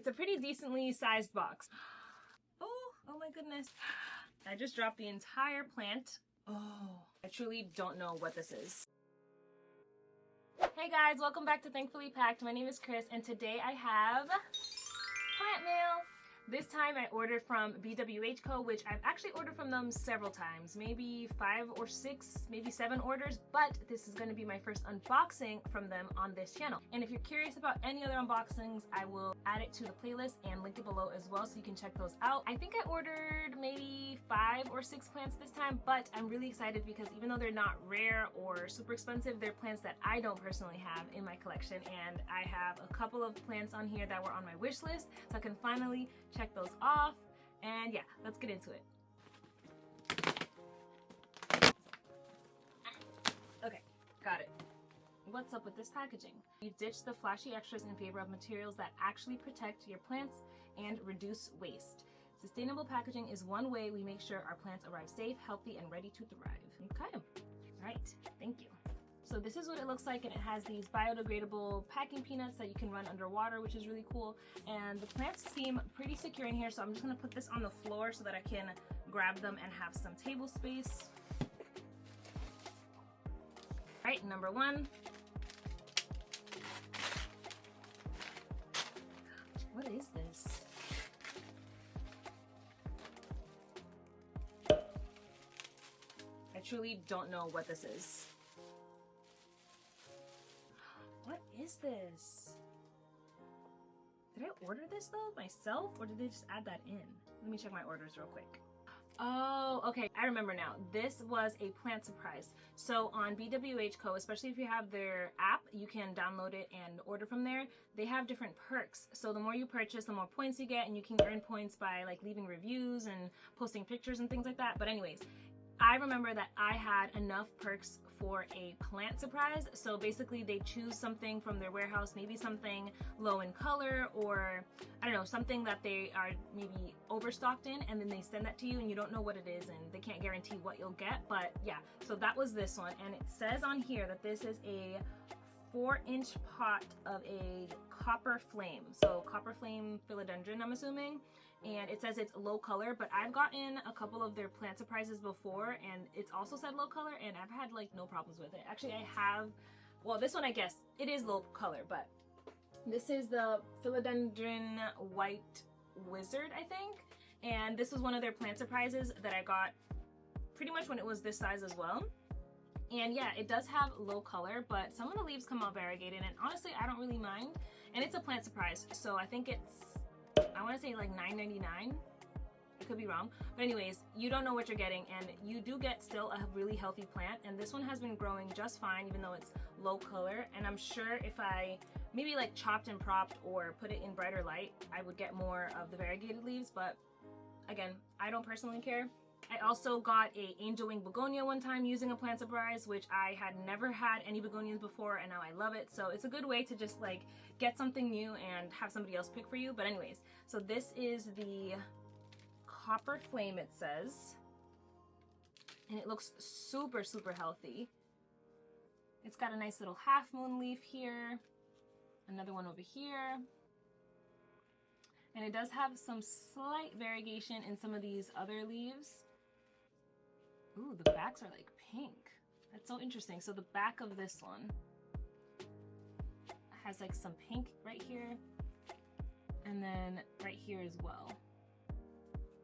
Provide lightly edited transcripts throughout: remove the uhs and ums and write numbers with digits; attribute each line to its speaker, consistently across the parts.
Speaker 1: It's a pretty decently sized box. Oh my goodness. I just dropped the entire plant. Oh, I truly don't know what this is. Hey guys, welcome back to Thankfully Packed. My name is Chris and today I have plant mail. This time I ordered from BWH Co, which I've actually ordered from them several times, maybe 5 or 6, maybe 7 orders, but this is going to be my first unboxing from them on this channel. And if you're curious about any other unboxings, I will add it to the playlist and link it below as well so you can check those out. I think I ordered maybe 5 or 6 plants this time, but I'm really excited because even though they're not rare or super expensive, they're plants that I don't personally have in my collection, and I have a couple of plants on here that were on my wish list, so I can finally check those off. And yeah, let's get into it. Okay, got it. What's up with this packaging? You ditch the flashy extras in favor of materials that actually protect your plants and reduce waste. Sustainable packaging is one way we make sure our plants arrive safe, healthy, and ready to thrive. Okay, all right, thank you. So this is what it looks like, and it has these biodegradable packing peanuts that you can run underwater, which is really cool. And the plants seem pretty secure in here, so I'm just gonna put this on the floor so that I can grab them and have some table space. All right, number 1. What is this? I truly don't know what this is. What is this? Did I order this though myself, or did they just add that in? Let me check my orders real quick. Oh, okay, I remember now. This was a plant surprise. So on BWH Co, especially if you have their app, you can download it and order from there. They have different perks. So the more you purchase, the more points you get, and you can earn points by like leaving reviews and posting pictures and things like that. But anyways, I remember that I had enough perks for a plant surprise. So basically they choose something from their warehouse, maybe something low in color, or I don't know, something that they are maybe overstocked in, and then they send that to you and you don't know what it is and they can't guarantee what you'll get. But yeah, so that was this one, and it says on here that this is a 4-inch pot of a copper flame. So copper flame philodendron, I'm assuming. And it says it's low color, but I've gotten a couple of their plant surprises before and it's also said low color, and I've had like no problems with it. Actually, I have, well, this one I guess it is low color, but this is the Philodendron White Wizard, I think. And this was one of their plant surprises that I got pretty much when it was this size as well. And yeah, it does have low color, but some of the leaves come out variegated, and honestly, I don't really mind. And it's a plant surprise, so I think it's, I want to say like $9.99. I could be wrong, but anyways, you don't know what you're getting, and you do get still a really healthy plant. And this one has been growing just fine, even though it's low color. And I'm sure if I maybe like chopped and propped or put it in brighter light, I would get more of the variegated leaves. But again, I don't personally care. I also got a angel wing begonia one time using a plant surprise, which I had never had any begonias before, and now I love it. So it's a good way to just like get something new and have somebody else pick for you. But anyways, so this is the copper flame, it says, and it looks super, super healthy. It's got a nice little half moon leaf here, another one over here. And it does have some slight variegation in some of these other leaves. Ooh, the backs are like pink. That's so interesting. So the back of this one has like some pink right here, and then right here as well.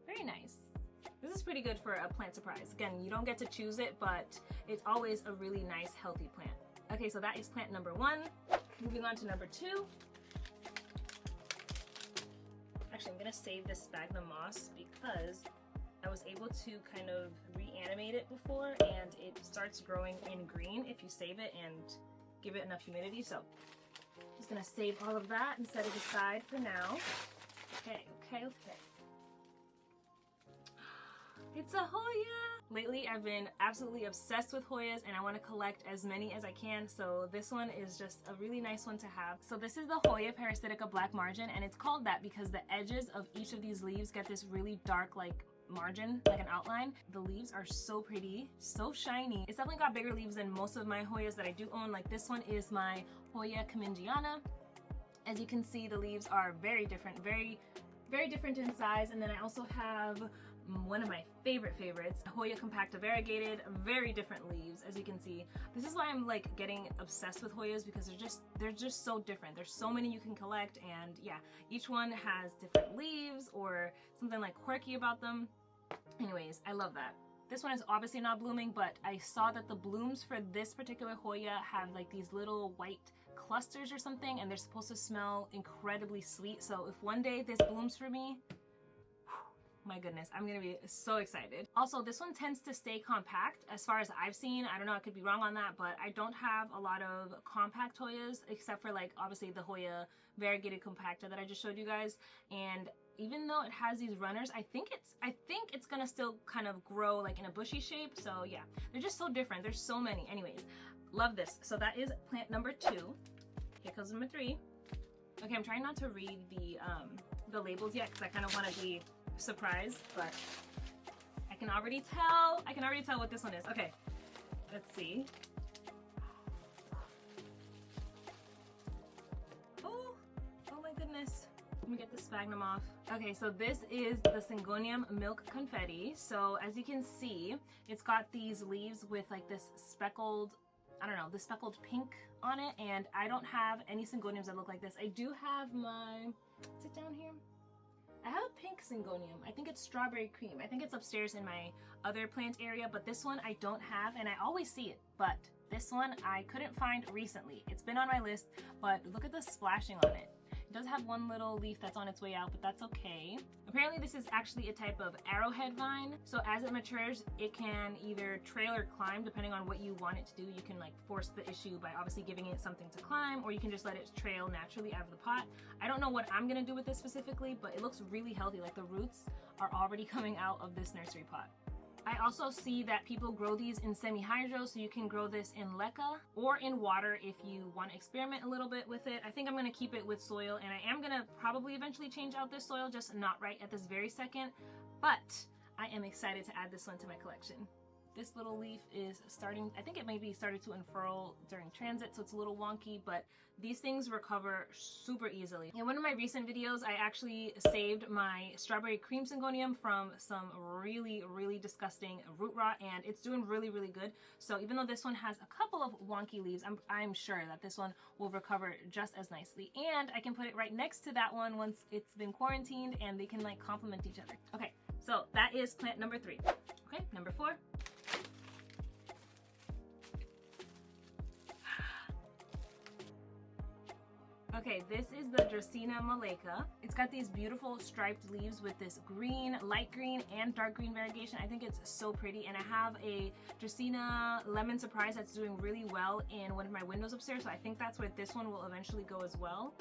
Speaker 1: Very nice. This is pretty good for a plant surprise. Again, you don't get to choose it, but it's always a really nice, healthy plant. Okay, so that is plant number 1. Moving on to number 2. Actually, I'm gonna save this sphagnum moss because I was able to kind of reanimate it before, and it starts growing in green if you save it and give it enough humidity. So I'm just gonna save all of that and set it aside for now. Okay. It's a Hoya! Lately, I've been absolutely obsessed with Hoyas, and I want to collect as many as I can, so this one is just a really nice one to have. So this is the Hoya Parasitica black margin, and it's called that because the edges of each of these leaves get this really dark like margin, like an outline. The leaves are so pretty, so shiny. It's definitely got bigger leaves than most of my Hoyas that I do own. Like this one is my Hoya Camingiana. As you can see, the leaves are very different, very different in size. And then I also have one of my favorites, Hoya compacta variegated, very different leaves. As you can see, this is why I'm like getting obsessed with Hoyas, because they're just so different. There's so many you can collect, and yeah, each one has different leaves or something like quirky about them. Anyways, I love that. This one is obviously not blooming, but I saw that the blooms for this particular Hoya have like these little white clusters or something, and they're supposed to smell incredibly sweet. So if one day this blooms for me, my goodness, I'm gonna be so excited. Also, this one tends to stay compact as far as I've seen. I don't know, I could be wrong on that, but I don't have a lot of compact Hoyas except for like obviously the Hoya variegated compacta that I just showed you guys. And even though it has these runners, I think it's gonna still kind of grow like in a bushy shape. So yeah, they're just so different. There's so many. Anyways, love this. So that is plant number 2. Here comes number 3. Okay, I'm trying not to read the labels yet because I kind of want to be surprised, but I can already tell what this one is. Okay, let's see. Oh my goodness. Let me get the sphagnum off. Okay, so this is the Syngonium milk confetti. So as you can see, it's got these leaves with like this speckled, I don't know, the speckled pink on it, and I don't have any Syngoniums that look like this. I do have my, is it down here? I have a pink Syngonium. I think it's strawberry cream. I think it's upstairs in my other plant area, but this one I don't have, and I always see it, but this one I couldn't find recently. It's been on my list, but look at the splashing on it. It does have one little leaf that's on its way out, but that's okay. Apparently this is actually a type of arrowhead vine, so as it matures, it can either trail or climb depending on what you want it to do. You can like force the issue by obviously giving it something to climb, or you can just let it trail naturally out of the pot. I don't know what I'm gonna do with this specifically, but it looks really healthy. Like the roots are already coming out of this nursery pot. I also see that people grow these in semi-hydro, so you can grow this in leca or in water if you want to experiment a little bit with it. I think I'm going to keep it with soil, and I am going to probably eventually change out this soil, just not right at this very second, but I am excited to add this one to my collection. This little leaf is starting, I think it maybe started to unfurl during transit, so it's a little wonky, but these things recover super easily. In one of my recent videos, I actually saved my strawberry cream Syngonium from some really disgusting root rot, and it's doing really good. So even though this one has a couple of wonky leaves, I'm sure that this one will recover just as nicely. And I can put it right next to that one once it's been quarantined, and they can like complement each other. Okay, so that is plant number 3. Okay, number 4. Okay, this is the Dracaena Malaika. It's got these beautiful striped leaves with this green, light green, and dark green variegation. I think it's so pretty, and I have a Dracaena Lemon Surprise that's doing really well in one of my windows upstairs, so I think that's where this one will eventually go as well.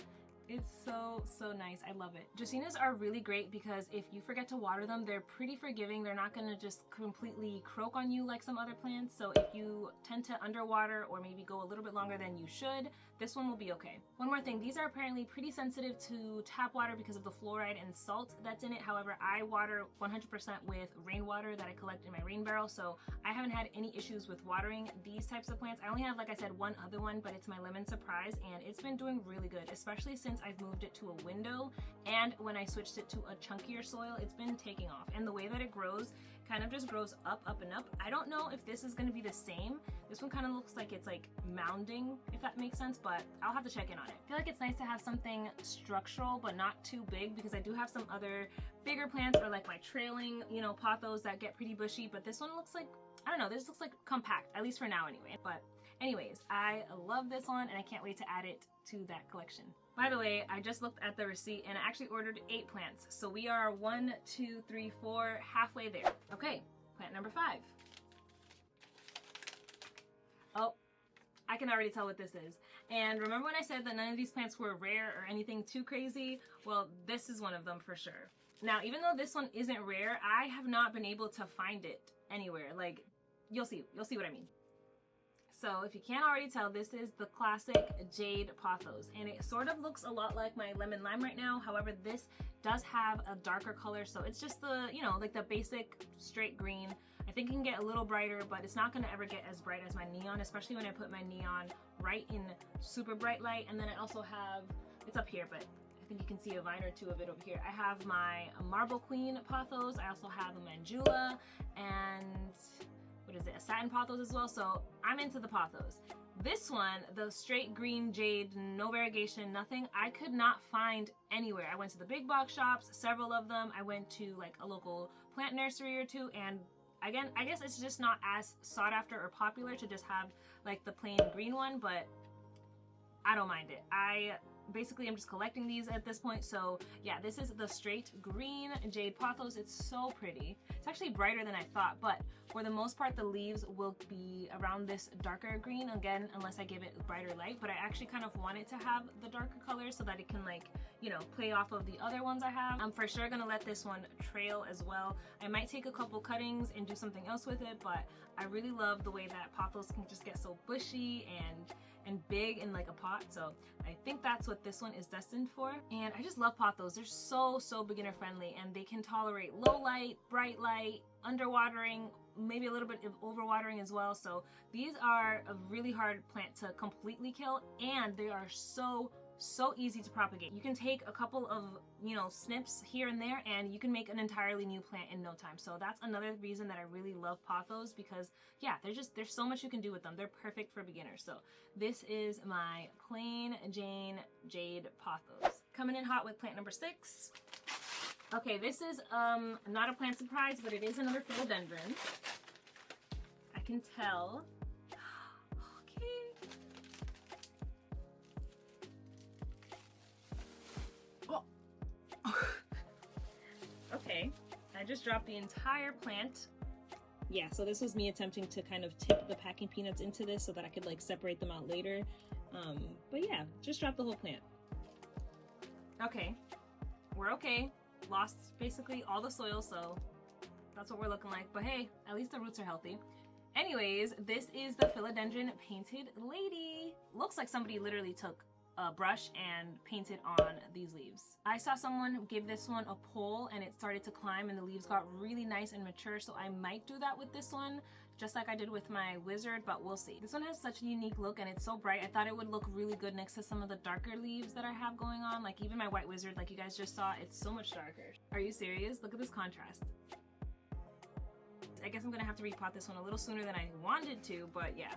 Speaker 1: It's so nice. I love it. Dracaenas are really great because if you forget to water them, they're pretty forgiving. They're not gonna just completely croak on you like some other plants. So if you tend to underwater or maybe go a little bit longer than you should, this one will be okay. One more thing, these are apparently pretty sensitive to tap water because of the fluoride and salt that's in it. However, I water 100% with rainwater that I collect in my rain barrel, so I haven't had any issues with watering these types of plants. I only have, like I said, one other one, but it's my Lemon Surprise, and it's been doing really good, especially since I've moved it to a window, and when I switched it to a chunkier soil, it's been taking off. And the way that it grows kind of just grows up and up. I don't know if this is going to be the same. This one kind of looks like it's like mounding, if that makes sense, but I'll have to check in on it. I feel like it's nice to have something structural but not too big, because I do have some other bigger plants or like my trailing, you know, pothos that get pretty bushy, but this one looks like, I don't know, this looks like compact, at least for now anyway. But anyways, I love this one and I can't wait to add it to that collection. By the way, I just looked at the receipt and I actually ordered 8 plants. So we are 1, 2, 3, 4, halfway there. Okay, plant number 5. Oh, I can already tell what this is. And remember when I said that none of these plants were rare or anything too crazy? Well, this is one of them for sure. Now, even though this one isn't rare, I have not been able to find it anywhere. Like, you'll see what I mean. So if you can't already tell, this is the classic Jade Pothos, and it sort of looks a lot like my lemon lime right now. However, this does have a darker color, so it's just the, you know, like the basic straight green. I think it can get a little brighter, but it's not going to ever get as bright as my neon, especially when I put my neon right in super bright light. And then I also have It's up here, but I think you can see a vine or two of it over here. I have my Marble Queen Pothos. I also have a Manjula and what is it, a Satin Pothos as well. So I'm into the Pothos. This one, the straight green jade, no variegation, nothing, I could not find anywhere. I went to the big box shops, several of them. I went to like a local plant nursery or two, and again, I guess it's just not as sought after or popular to just have like the plain green one, but I don't mind it. Basically, I'm just collecting these at this point. So yeah, this is the straight green jade Pothos. It's so pretty. It's actually brighter than I thought, but for the most part, the leaves will be around this darker green, again, unless I give it brighter light. But I actually kind of want it to have the darker color so that it can, like, you know, play off of the other ones I have. I'm for sure gonna let this one trail as well. I might take a couple cuttings and do something else with it, but I really love the way that Pothos can just get so bushy and big in like a pot. So I think that's what this one is destined for. And I just love Pothos. They're so beginner friendly, and they can tolerate low light, bright light, underwatering, maybe a little bit of overwatering as well. So these are a really hard plant to completely kill, and they are so easy to propagate. You can take a couple of, you know, snips here and there, and you can make an entirely new plant in no time. So that's another reason that I really love Pothos, because yeah, there's so much you can do with them. They're perfect for beginners. So this is my plain Jane jade Pothos. Coming in hot with plant number 6. Okay, this is not a plant surprise, but it is another philodendron. I can tell. Okay, I just dropped the entire plant. Yeah, so this was me attempting to kind of tip the packing peanuts into this so that I could like separate them out later. But yeah, just dropped the whole plant. Okay, we're okay. Lost basically all the soil, so that's what we're looking like. But hey, at least the roots are healthy. Anyways, this is the Philodendron Painted Lady. Looks like somebody literally took a brush and painted on these leaves. I saw someone give this one a pull and it started to climb and the leaves got really nice and mature, so I might do that with this one, just like I did with my wizard, but we'll see. This one has such a unique look and it's so bright. I thought it would look really good next to some of the darker leaves that I have going on, like even my white wizard, like you guys just saw, it's so much darker. Are you serious? Look at this contrast. I guess I'm gonna have to repot this one a little sooner than I wanted to, but yeah.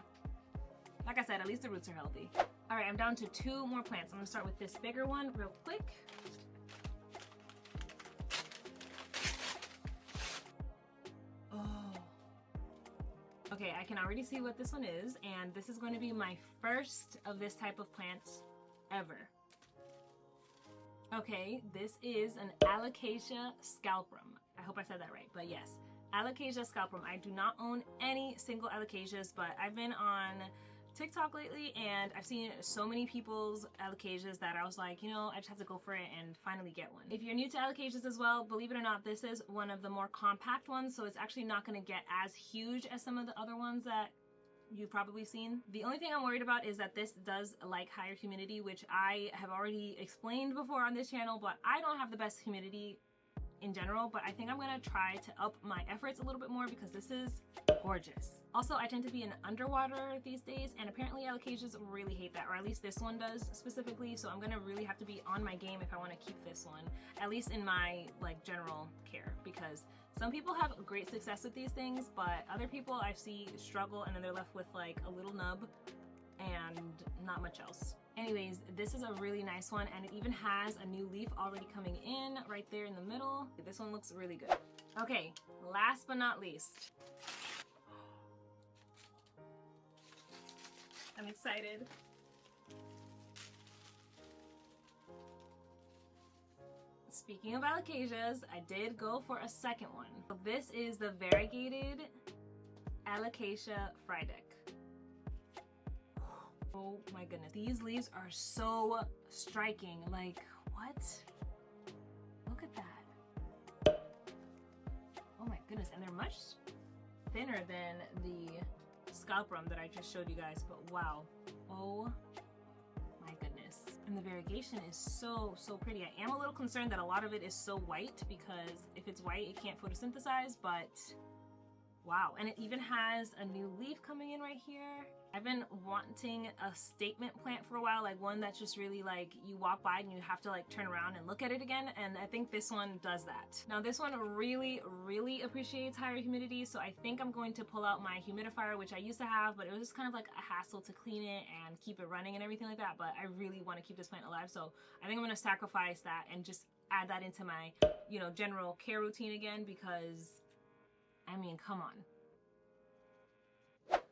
Speaker 1: Like I said, at least the roots are healthy. All right, I'm down to 2 more plants. I'm gonna start with this bigger one real quick. Oh. Okay, I can already see what this one is, and this is going to be my first of this type of plant ever. Okay, this is an Alocasia Scalprum. I hope I said that right, but yes. Alocasia Scalprum. I do not own any single Alocasias, but I've been on TikTok lately and I've seen so many people's Alocasias that I was like, you know, I just have to go for it and finally get one. If you're new to Alocasias as well, believe it or not, this is one of the more compact ones, so it's actually not going to get as huge as some of the other ones that you've probably seen. The only thing I'm worried about is that this does like higher humidity, which I have already explained before on this channel, but I don't have the best humidity in general, but I think I'm gonna try to up my efforts a little bit more because this is gorgeous. Also, I tend to be an underwater these days, and apparently Alocasias really hate that, or at least this one does specifically, so I'm gonna really have to be on my game if I want to keep this one, at least in my like general care, because some people have great success with these things, but other people I see struggle and then they're left with like a little nub and not much else. Anyways, this is a really nice one, and it even has a new leaf already coming in right there in the middle. This one looks really good. Okay, last but not least. I'm excited. Speaking of Alocasias, I did go for a second one. So this is the Variegated Alocasia Frydek. Oh my goodness, these leaves are so striking. Like, what? Look at that. Oh my goodness, and they're much thinner than the Scalprum that I just showed you guys, but wow. Oh my goodness. And the variegation is so pretty. I am a little concerned that a lot of it is so white, because if it's white, it can't photosynthesize, but wow. And it even has a new leaf coming in right here. I've been wanting a statement plant for a while, like one that's just really like you walk by and you have to like turn around and look at it again, and I think this one does that. Now this one really appreciates higher humidity, so I think I'm going to pull out my humidifier, which I used to have, but it was just kind of like a hassle to clean it and keep it running and everything like that, but I really want to keep this plant alive, so I think I'm going to sacrifice that and just add that into my, you know, general care routine again, because I mean, come on.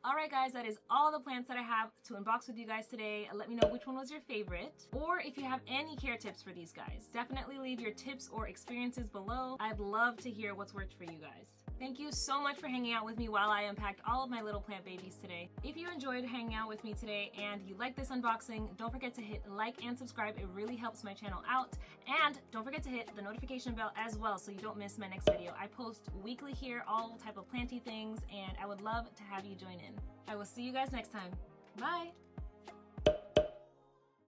Speaker 1: Alright guys, that is all the plants that I have to unbox with you guys today. Let me know which one was your favorite, or if you have any care tips for these guys. Definitely leave your tips or experiences below. I'd love to hear what's worked for you guys. Thank you so much for hanging out with me while I unpacked all of my little plant babies today. If you enjoyed hanging out with me today and you like this unboxing, don't forget to hit like and subscribe. It really helps my channel out. And don't forget to hit the notification bell as well so you don't miss my next video. I post weekly here, all type of planty things, and I would love to have you join in. I will see you guys next time. Bye!